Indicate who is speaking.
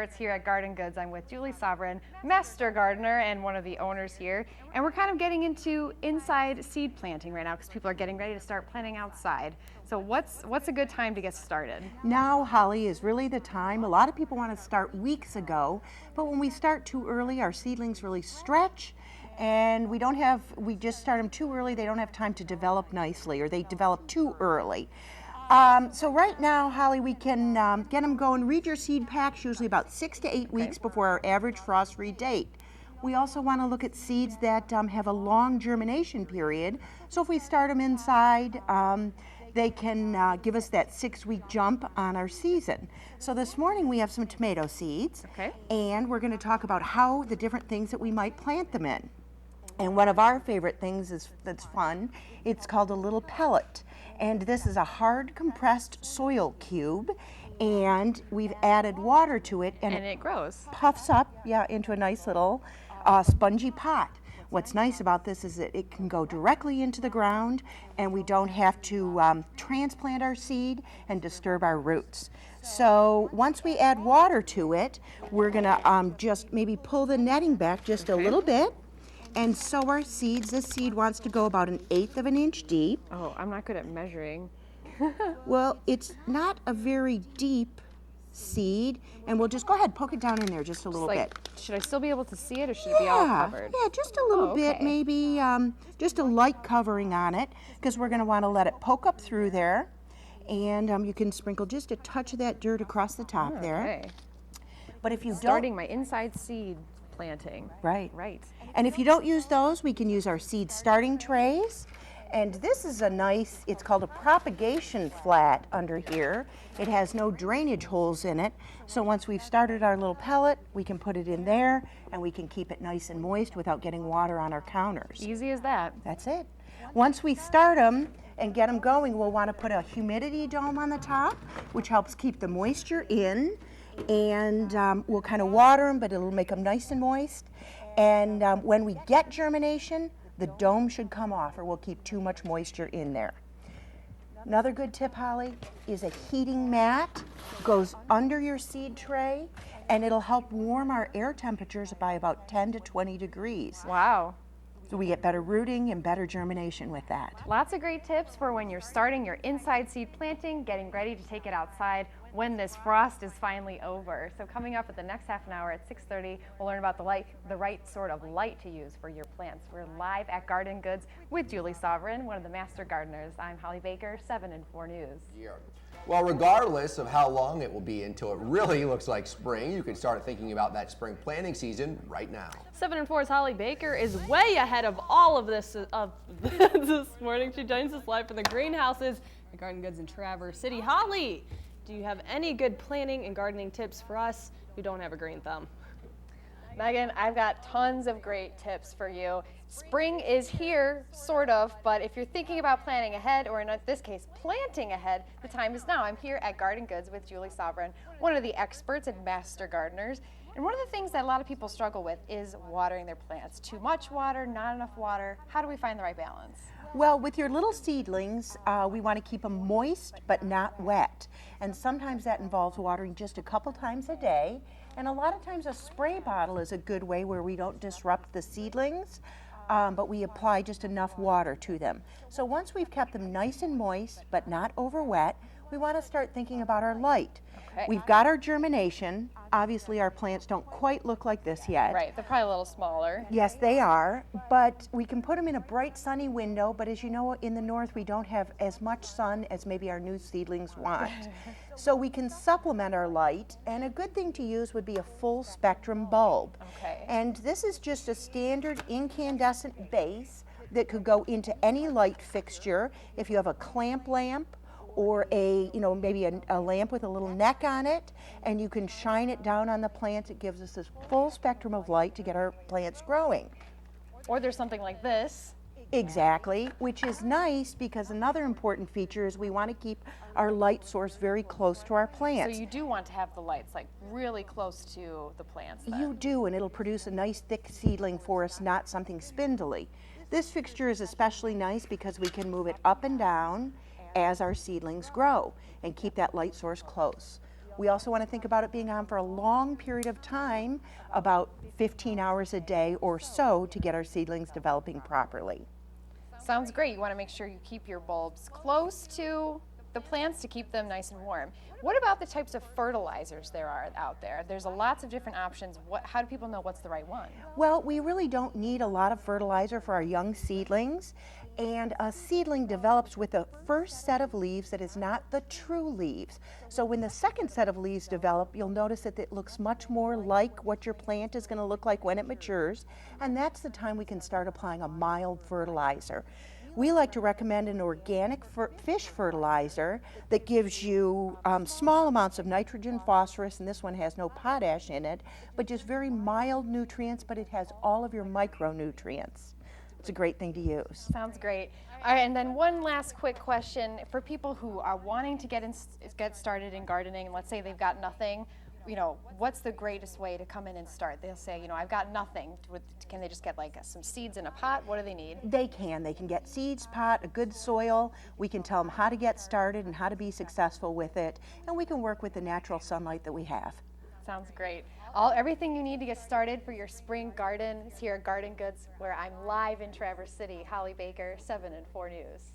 Speaker 1: It's here at Garden Goods. I'm with Julie Sovereign, master gardener and one of the owners here. And we're kind of getting into inside seed planting right now because people are getting ready to start planting outside. So what's a good time to get started?
Speaker 2: Now, Holly, is really the time. A lot of people want to start weeks ago, but when we start too early, our seedlings really stretch, and we just start them too early, they don't have time to develop nicely, or they develop too early. So right now, Holly, we can get them going. Read your seed packs usually about 6 to 8 weeks before our average frost-free date. We also want to look at seeds that have a long germination period. So if we start them inside, they can give us that 6-week jump on our season. So this morning we have some tomato seeds, and we're going to talk about how the different things that we might plant them in. And one of our favorite things that's fun, it's called a little pellet. And this is a hard compressed soil cube, and we've added water to it, and
Speaker 1: it grows.
Speaker 2: Puffs up, into a nice little spongy pot. What's nice about this is that it can go directly into the ground, and we don't have to transplant our seed and disturb our roots. So once we add water to it, we're gonna just maybe pull the netting back just a little bit and sow our seeds. This seed wants to go about 1/8 of an inch deep.
Speaker 1: Oh, I'm not good at measuring.
Speaker 2: Well, it's not a very deep seed, and we'll just go ahead, poke it down in there just a little bit.
Speaker 1: Should I still be able to see it, or should it be all covered?
Speaker 2: Yeah, just a little bit, maybe just a light covering on it, because we're going to want to let it poke up through there. And you can sprinkle just a touch of that dirt across the top there. But if you
Speaker 1: Starting my inside seed planting.
Speaker 2: Right.
Speaker 1: And
Speaker 2: And if you don't use those, we can use our seed starting trays. And this is it's called a propagation flat under here. It has no drainage holes in it. So once we've started our little pellet, we can put it in there, and we can keep it nice and moist without getting water on our counters.
Speaker 1: Easy as that.
Speaker 2: That's it. Once we start them and get them going, we'll want to put a humidity dome on the top, which helps keep the moisture in. And we'll kind of water them, but it'll make them nice and moist. And when we get germination, the dome should come off, or we'll keep too much moisture in there. Another good tip, Holly, is a heating mat. Goes under your seed tray, and it'll help warm our air temperatures by about 10 to 20 degrees.
Speaker 1: Wow.
Speaker 2: So we get better rooting and better germination with that.
Speaker 1: Lots of great tips for when you're starting your inside seed planting, getting ready to take it outside when this frost is finally over. So coming up at the next half an hour at 6:30, we'll learn about the right sort of light to use for your plants. We're live at Garden Goods with Julie Sovereign, one of the master gardeners. I'm Holly Baker, 7 and 4 News.
Speaker 3: Yeah. Well, regardless of how long it will be until it really looks like spring, you can start thinking about that spring planting season right now.
Speaker 4: 7 and 4's Holly Baker is way ahead of all of this this morning. She joins us live from the greenhouses at Garden Goods in Traverse City. Holly, do you have any good planting and gardening tips for us who don't have a green thumb?
Speaker 1: Megan, I've got tons of great tips for you. Spring is here, sort of, but if you're thinking about planning ahead, or in this case, planting ahead, the time is now. I'm here at Garden Goods with Julie Sovereign, one of the experts and master gardeners. And one of the things that a lot of people struggle with is watering their plants. Too much water, not enough water. How do we find the right balance?
Speaker 2: Well, with your little seedlings, we want to keep them moist but not wet. And sometimes that involves watering just a couple times a day. And a lot of times a spray bottle is a good way where we don't disrupt the seedlings, but we apply just enough water to them. So once we've kept them nice and moist but not over wet, we want to start thinking about our light. We've got our germination. Obviously our plants don't quite look like this yet.
Speaker 1: Right, they're probably a little smaller.
Speaker 2: Yes, they are, but we can put them in a bright sunny window, but as you know, in the north we don't have as much sun as maybe our new seedlings want. So we can supplement our light, and a good thing to use would be a full spectrum bulb. And this is just a standard incandescent base that could go into any light fixture. If you have a clamp lamp, or maybe a lamp with a little neck on it, and you can shine it down on the plants. It gives us this full spectrum of light to get our plants growing.
Speaker 1: Or there's something like this.
Speaker 2: Exactly, which is nice because another important feature is we want to keep our light source very close to our plants.
Speaker 1: So you do want to have the lights like really close to the plants then.
Speaker 2: You do, and it'll produce a nice thick seedling for us, not something spindly. This fixture is especially nice because we can move it up and down as our seedlings grow and keep that light source close. We also want to think about it being on for a long period of time, about 15 hours a day or so, to get our seedlings developing properly.
Speaker 1: Sounds great. You want to make sure you keep your bulbs close to the plants to keep them nice and warm. What about the types of fertilizers there are out there? There's lots of different options. How do people know what's the right one?
Speaker 2: Well, we really don't need a lot of fertilizer for our young seedlings, and a seedling develops with a first set of leaves that is not the true leaves. So when the second set of leaves develop, you'll notice that it looks much more like what your plant is going to look like when it matures, and that's the time we can start applying a mild fertilizer. We like to recommend an organic fish fertilizer that gives you small amounts of nitrogen, phosphorus, and this one has no potash in it, but just very mild nutrients, but it has all of your micronutrients. It's a great thing to use.
Speaker 1: Sounds great. All right, and then one last quick question for people who are wanting to get started in gardening, and let's say they've got nothing. What's the greatest way to come in and start? They'll say, I've got nothing. Can they just get like some seeds in a pot? What do they need?
Speaker 2: They can get seeds, pot, a good soil. We can tell them how to get started and how to be successful with it, and we can work with the natural sunlight that we have.
Speaker 1: Sounds great. Everything you need to get started for your spring garden is here at Garden Goods, where I'm live in Traverse City. Holly Baker, 7 and 4 News.